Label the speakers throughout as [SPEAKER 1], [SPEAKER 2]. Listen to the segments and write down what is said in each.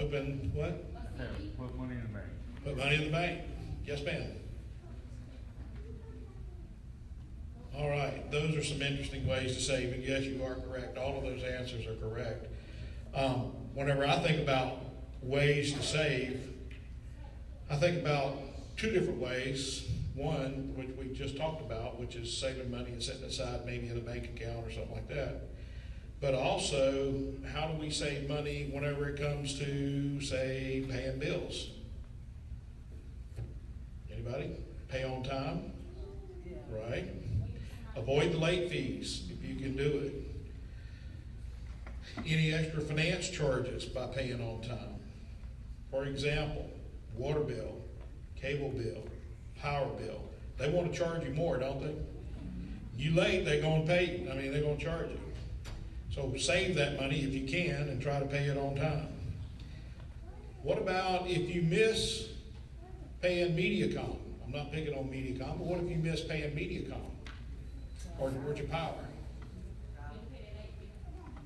[SPEAKER 1] Open what?
[SPEAKER 2] Yeah, put money in the bank.
[SPEAKER 1] Put money in the bank. Yes, ma'am. All right, those are some interesting ways to save, and yes, you are correct. All of those answers are correct. Whenever I think about ways to save, I think about two different ways. One, which we just talked about, which is saving money and setting aside maybe in a bank account or something like that. But also, how do we save money whenever it comes to, say, paying bills? Anybody? Pay on time? Right? Avoid the late fees if you can do it. Any extra finance charges by paying on time. For example, water bill, cable bill, power bill. They want to charge you more, don't they? You late, they're going to pay. They're going to charge you. So save that money if you can and try to pay it on time. What about if you miss paying MediaCom? I'm not picking on MediaCom, but what if you miss paying MediaCom or Georgia Power?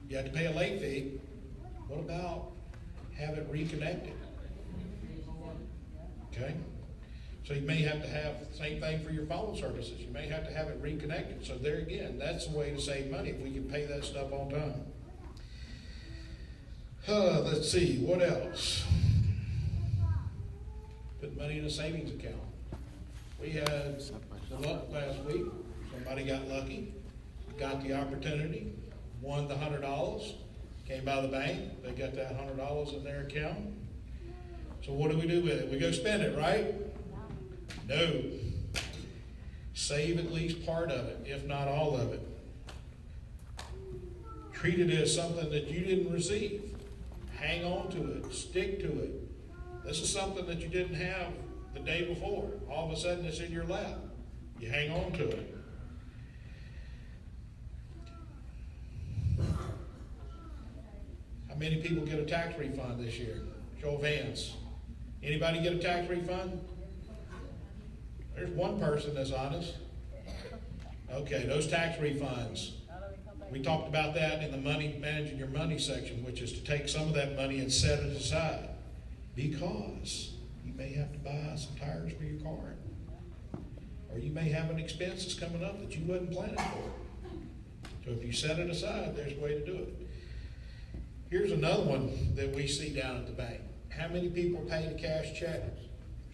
[SPEAKER 1] You have to pay a late fee. What about have it reconnected? Okay? So you may have to have the same thing for your phone services. You may have to have it reconnected. So there again, that's a way to save money if we can pay that stuff on time. Let's see, what else? Put money in a savings account. We had some luck last week. Somebody got lucky, got the opportunity, won the $100, came by the bank, they got that $100 in their account. So what do we do with it? We go spend it, right? No. Save at least part of it, if not all of it. Treat it as something that you didn't receive. Hang on to it, stick to it. This is something that you didn't have the day before. All of a sudden it's in your lap. You hang on to it. How many people get a tax refund this year? Show of hands. Anybody get a tax refund? There's one person that's honest. Okay, those tax refunds. We talked about that in the money, managing your money section, which is to take some of that money and set it aside. Because you may have to buy some tires for your car. Or you may have an expense that's coming up that you wasn't planning for. So if you set it aside, there's a way to do it. Here's another one that we see down at the bank. How many people pay the cash check?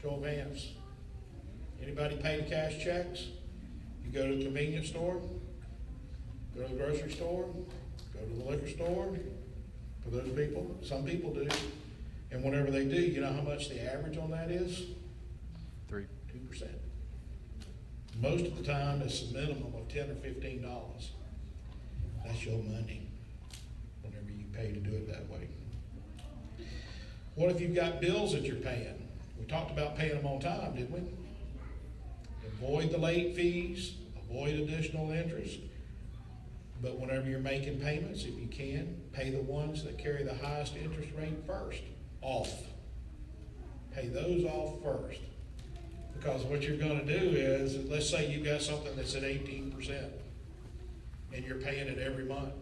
[SPEAKER 1] Show of hands. Anybody pay the cash checks? You go to the convenience store, go to the grocery store, go to the liquor store. For those people, some people do. And whenever they do, you know how much the average on that is? 2%. Most of the time, it's a minimum of $10 or $15. That's your money whenever you pay to do it that way. What if you've got bills that you're paying? We talked about paying them on time, didn't we? Avoid the late fees, avoid additional interest. But whenever you're making payments, if you can, pay the ones that carry the highest interest rate first off. Pay those off first. Because what you're going to do is, let's say you've got something that's at 18% and you're paying it every month.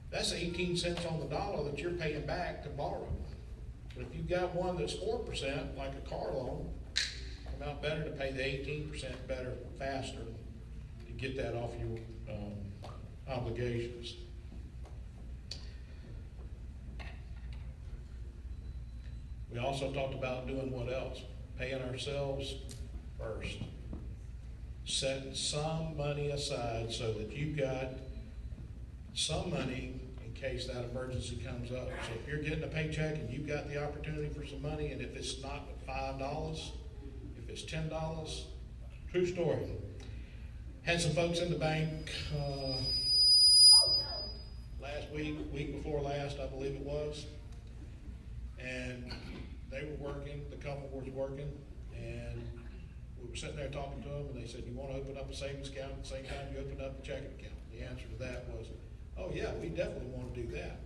[SPEAKER 1] That's 18 cents on the dollar that you're paying back to borrow. But if you've got one that's 4%, like a car loan, come out better to pay the 18% better, faster, to get that off your obligations. We also talked about doing what else? Paying ourselves first. Setting some money aside so that you've got some money in case that emergency comes up. So if you're getting a paycheck and you've got the opportunity for some money, and if it's not $5, if it's $10, true story. Had some folks in the bank last week before last, I believe it was, and they were working, the couple was working, and we were sitting there talking to them, and they said, you want to open up a savings account at the same time you open up a checking account? The answer to that was, oh yeah, we definitely want to do that.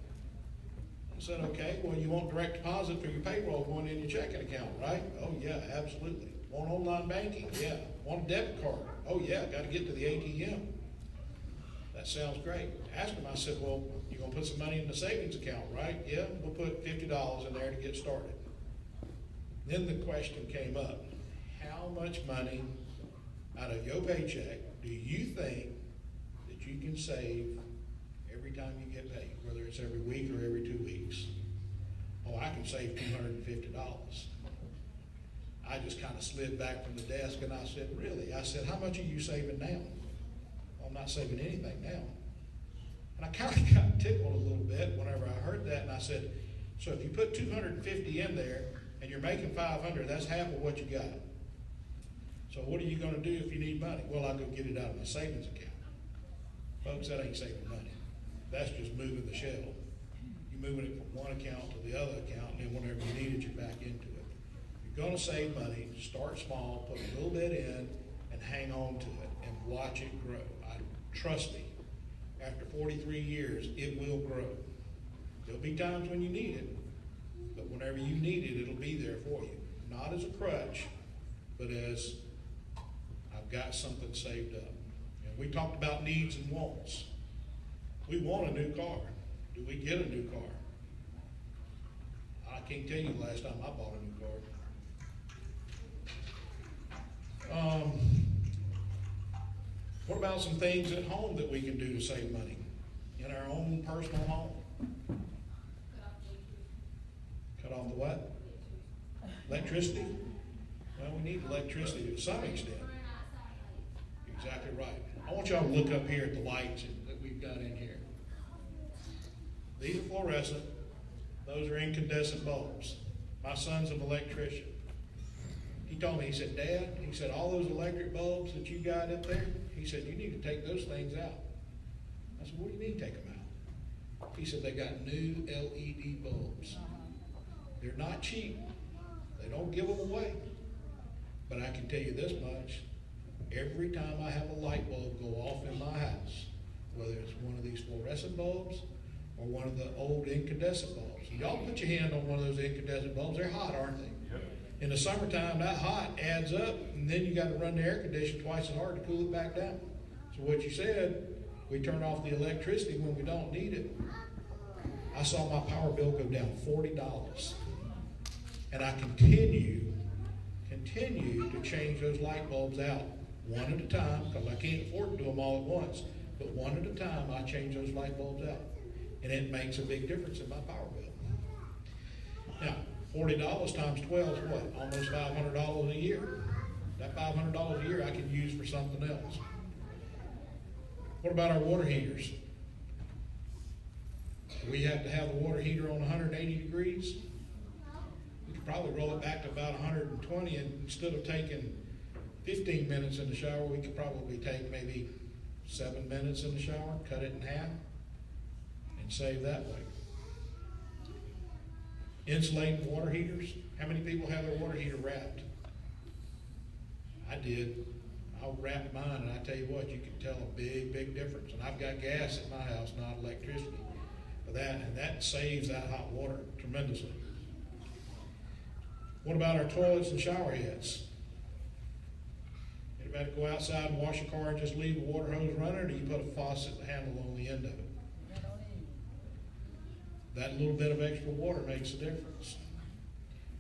[SPEAKER 1] I said, okay, well, you want direct deposit for your payroll going in your checking account, right? Oh yeah, absolutely. Want online banking? Yeah. Want a debit card? Oh yeah, got to get to the ATM. That sounds great. Asked him, I said, well, you're gonna put some money in the savings account, right? Yeah, we'll put $50 in there to get started. Then the question came up, how much money out of your paycheck do you think that you can save every time you get paid, whether it's every week or every 2 weeks? Oh, I can save $250. I just kind of slid back from the desk and I said, really? I said, how much are you saving now? Well, I'm not saving anything now. And I kind of got tickled a little bit whenever I heard that, and I said, so if you put 250 in there and you're making 500, that's half of what you got. So what are you going to do if you need money? Well, I'll go get it out of my savings account. Folks, that ain't saving money. That's just moving the shell. You're moving it from one account to the other account, and then whenever you need it, you're back into it. If you're going to save money, start small, put a little bit in, and hang on to it, and watch it grow. Trust me, after 43 years, it will grow. There'll be times when you need it, but whenever you need it, it'll be there for you. Not as a crutch, but as I've got something saved up. And we talked about needs and wants. We want a new car. Do we get a new car? I can't tell you the last time I bought a new car. What about some things at home that we can do to save money in our own personal home? Cut off the what? Electricity? Well, we need electricity to some extent. Exactly right. I want y'all to look up here at the lights that we've got in here. These are fluorescent. Those are incandescent bulbs. My son's an electrician. He told me, he said, Dad, he said, all those electric bulbs that you got up there, he said, you need to take those things out. I said, what do you mean take them out? He said, they got new LED bulbs. They're not cheap. They don't give them away. But I can tell you this much. Every time I have a light bulb go off in my house, whether it's one of these fluorescent bulbs or one of the old incandescent bulbs. Y'all put your hand on one of those incandescent bulbs. They're hot, aren't they? Yep. In the summertime, that hot adds up, and then you got to run the air conditioner twice as hard to cool it back down. So what you said, we turn off the electricity when we don't need it. I saw my power bill go down $40. And I continue to change those light bulbs out one at a time, because I can't afford to do them all at once. But one at a time, I change those light bulbs out. And it makes a big difference in my power bill. Now, $40 times 12 is what? Almost $500 a year. That $500 a year I can use for something else. What about our water heaters? We have to have the water heater on 180 degrees. We could probably roll it back to about 120, and instead of taking 15 minutes in the shower, we could probably take maybe 7 minutes in the shower, cut it in half, and save that way. Insulating water heaters. How many people have their water heater wrapped? I did. I wrapped mine, and I tell you what, you can tell a big, big difference. And I've got gas at my house, not electricity. For that, and that saves that hot water tremendously. What about our toilets and shower heads? Anybody go outside and wash your car and just leave the water hose running, or do you put a faucet handle on the end of it? That little bit of extra water makes a difference.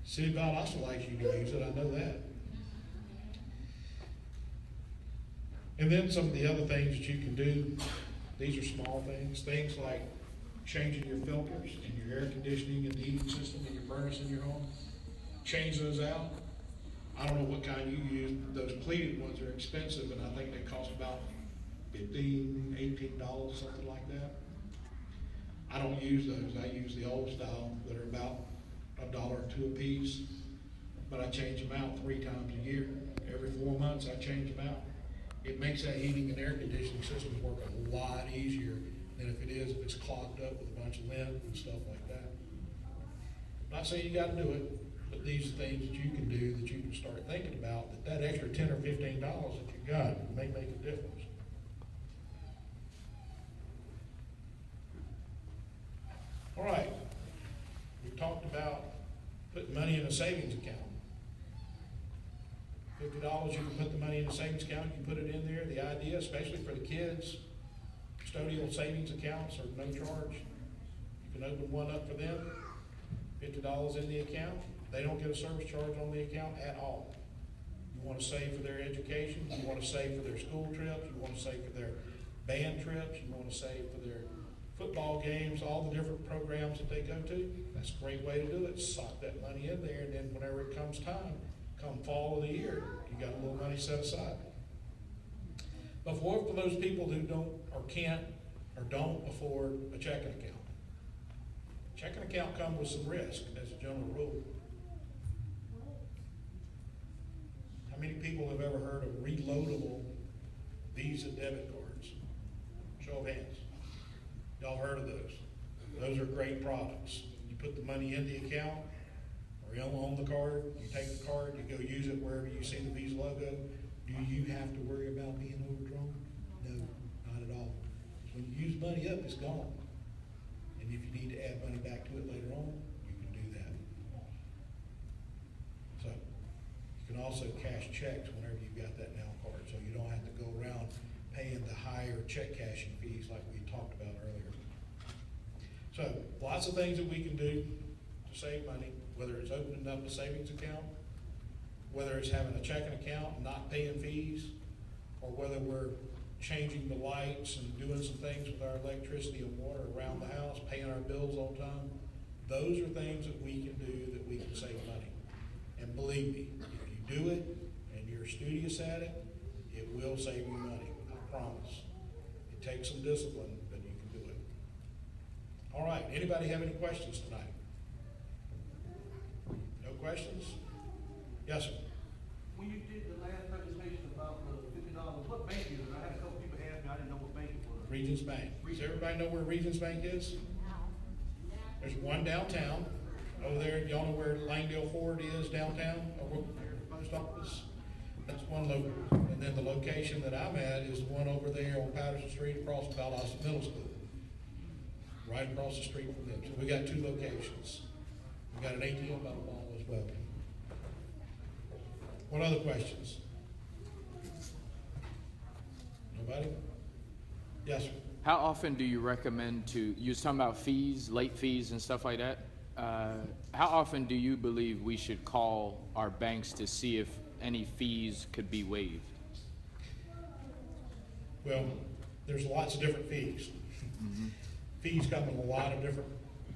[SPEAKER 1] City of Valdosta likes you to use it, I know that. And then some of the other things that you can do, these are small things. Things like changing your filters in your air conditioning and heating system in your furnace in your home. Change those out. I don't know what kind you use. Those pleated ones are expensive, and I think they cost about $15, $18, something like that. I don't use those. I use the old style that are about $1 or $2 a piece, but I change them out 3 times a year. Every 4 months I change them out. It makes that heating and air conditioning system work a lot easier than if it is if it's clogged up with a bunch of lint and stuff like that. I'm not saying you got to do it, but these are things that you can do that you can start thinking about, that extra $10 or $15 that you got may make a difference. All right, we talked about putting money in a savings account. $50, you can put the money in a savings account, you put it in there. The idea, especially for the kids, custodial savings accounts are no charge. You can open one up for them, $50 in the account. They don't get a service charge on the account at all. You want to save for their education, you want to save for their school trips, you want to save for their band trips, you want to save for their football games, all the different programs that they go to. That's a great way to do it. Sock that money in there, and then whenever it comes time, come fall of the year, you got a little money set aside. But for those people who don't or can't or don't afford a checking account, checking account comes with some risk as a general rule. How many people have ever heard of reloadable Visa debit cards? Show of hands. Y'all heard of those? Those are great products. You put the money in the account or you own the card, you take the card, you go use it wherever you see the Visa logo. Do you have to worry about being overdrawn? No, not at all. When you use money up, it's gone. And if you need to add money back to it later on, you can do that. So, you can also cash checks whenever you've got that now card, so you don't have to go around paying the higher check cashing fees like we talked about earlier. So, lots of things that we can do to save money, whether it's opening up a savings account, whether it's having a checking account and not paying fees, or whether we're changing the lights and doing some things with our electricity and water around the house, paying our bills on time. Those are things that we can do that we can save money. And believe me, if you do it and you're studious at it, it will save you money, I promise. It takes some discipline, but you can do it. All right, anybody have any questions tonight? No questions? Yes, sir.
[SPEAKER 3] When you did the last presentation about the $50, what bank is it? I had a couple people ask me, I didn't know what bank it was.
[SPEAKER 1] Regions Bank. Does everybody know where Regions Bank is? There's one downtown. Over there, y'all know where Langdale Ford is downtown? Or where the post office? That's one location. And then the location that I'm at is the one over there on Patterson Street across from Valdosta Middle School. Right across the street from them. So we got two locations. We got an ATM by the mall as well. What other questions? Nobody? Yes, sir.
[SPEAKER 4] How often do you recommend to, you was talking about fees, late fees and stuff like that. How often do you believe we should call our banks to see if any fees could be waived?
[SPEAKER 1] Well, there's lots of different fees. Fees come in a lot of different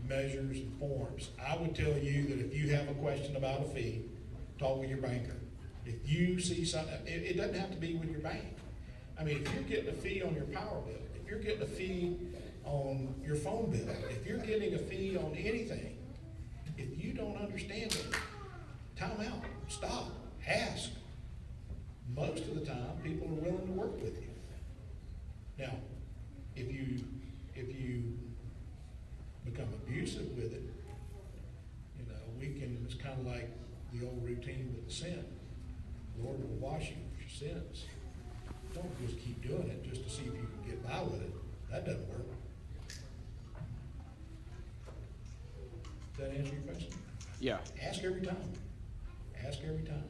[SPEAKER 1] measures and forms. I would tell you that if you have a question about a fee, talk with your banker. If you see something, it doesn't have to be with your bank. I mean, if you're getting a fee on your power bill, if you're getting a fee on your phone bill, if you're getting a fee on anything, if you don't understand it, time out, stop, ask. Most of the time, people are willing to work with you. Now, if you become abusive with it, you know, it's kind of like the old routine with the sin. The Lord will wash you of your sins. Don't just keep doing it just to see if you can get by with it. That doesn't work. Does that answer your question?
[SPEAKER 4] Yeah.
[SPEAKER 1] Ask every time. Ask every time.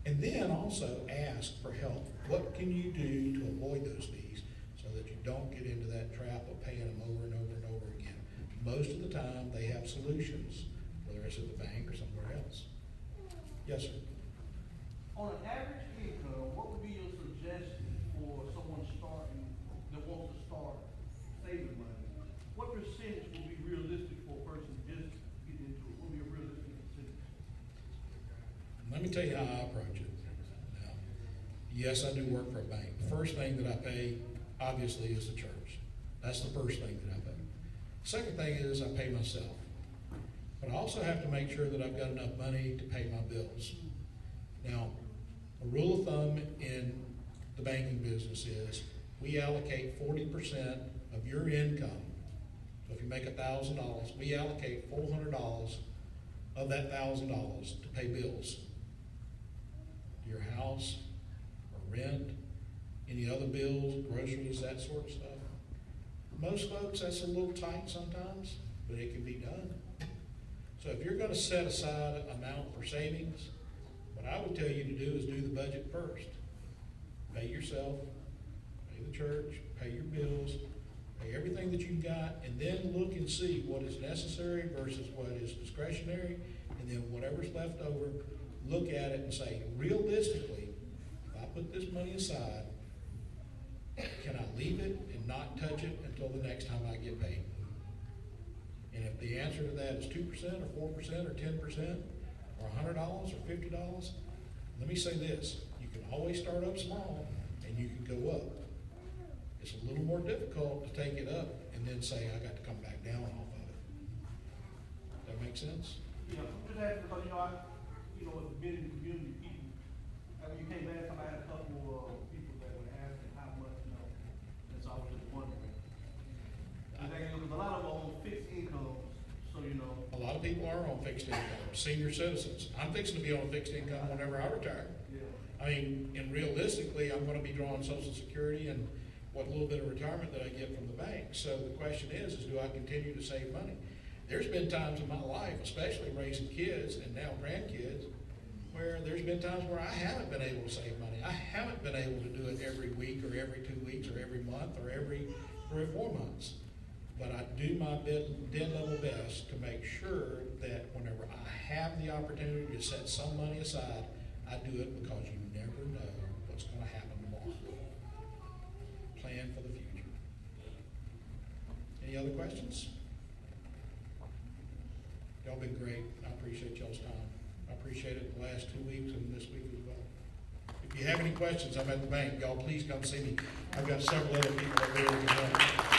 [SPEAKER 1] And then also ask for help. What can you do to avoid those fees so that you don't get into that trap of paying them over and over and over again? Most of the time, they have solutions, whether it's at the bank or somewhere else. Yes, sir.
[SPEAKER 3] On an average income, what would be your suggestion for someone that wants to start saving money? What percentage would be realistic for a person just getting into it? What would be a realistic percentage?
[SPEAKER 1] Let me tell you how I approach it. Now, yes, I do work for a bank. The first thing that I pay, obviously, is the church. That's the first thing that I pay. The second thing is I pay myself. But I also have to make sure that I've got enough money to pay my bills. Now, a rule of thumb in the banking business is we allocate 40% of your income. So if you make $1,000, we allocate $400 of that $1,000 to pay bills. Your house, or rent, any other bills, groceries, that sort of stuff. Most folks, that's a little tight sometimes, but it can be done. So if you're going to set aside an amount for savings, what I would tell you to do is do the budget first. Pay yourself, pay the church, pay your bills, Pay everything that you've got, and then look and see what is necessary versus what is discretionary, and then whatever's left over, look at it and say, realistically, if I put this money aside, can I leave it and not touch it until the next time I get paid? And if the answer to that is 2% or 4% or 10% or $100 or $50, let me say this, you can always start up small and you can go up. It's a little more difficult to take it up and then say, I got to come back down off of it. That make sense?
[SPEAKER 3] Yeah, just asking because, it's been in the community, people, when you came back, I had a couple of people that were asking how much, and so I was just wondering. Because a lot of them are on fixed incomes, so,
[SPEAKER 1] A lot of people are on fixed income, senior citizens. I'm fixing to be on fixed income whenever I retire.
[SPEAKER 3] yeah.
[SPEAKER 1] I mean, and realistically, I'm gonna be drawing Social Security and what little bit of retirement that I get from the bank. So the question is do I continue to save money? There's been times in my life, especially raising kids and now grandkids, where there's been times where I haven't been able to save money. I haven't been able to do it every week or every 2 weeks or every month or every 3 or 4 months. But I do my dead level best to make sure that whenever I have the opportunity to set some money aside, I do it because you never know what's going to happen tomorrow. Plan for the future. Any other questions? Y'all been great. I appreciate y'all's time. I appreciate it the last 2 weeks and this week as well. If you have any questions, I'm at the bank. Y'all please come see me. I've got several other people up there who can help.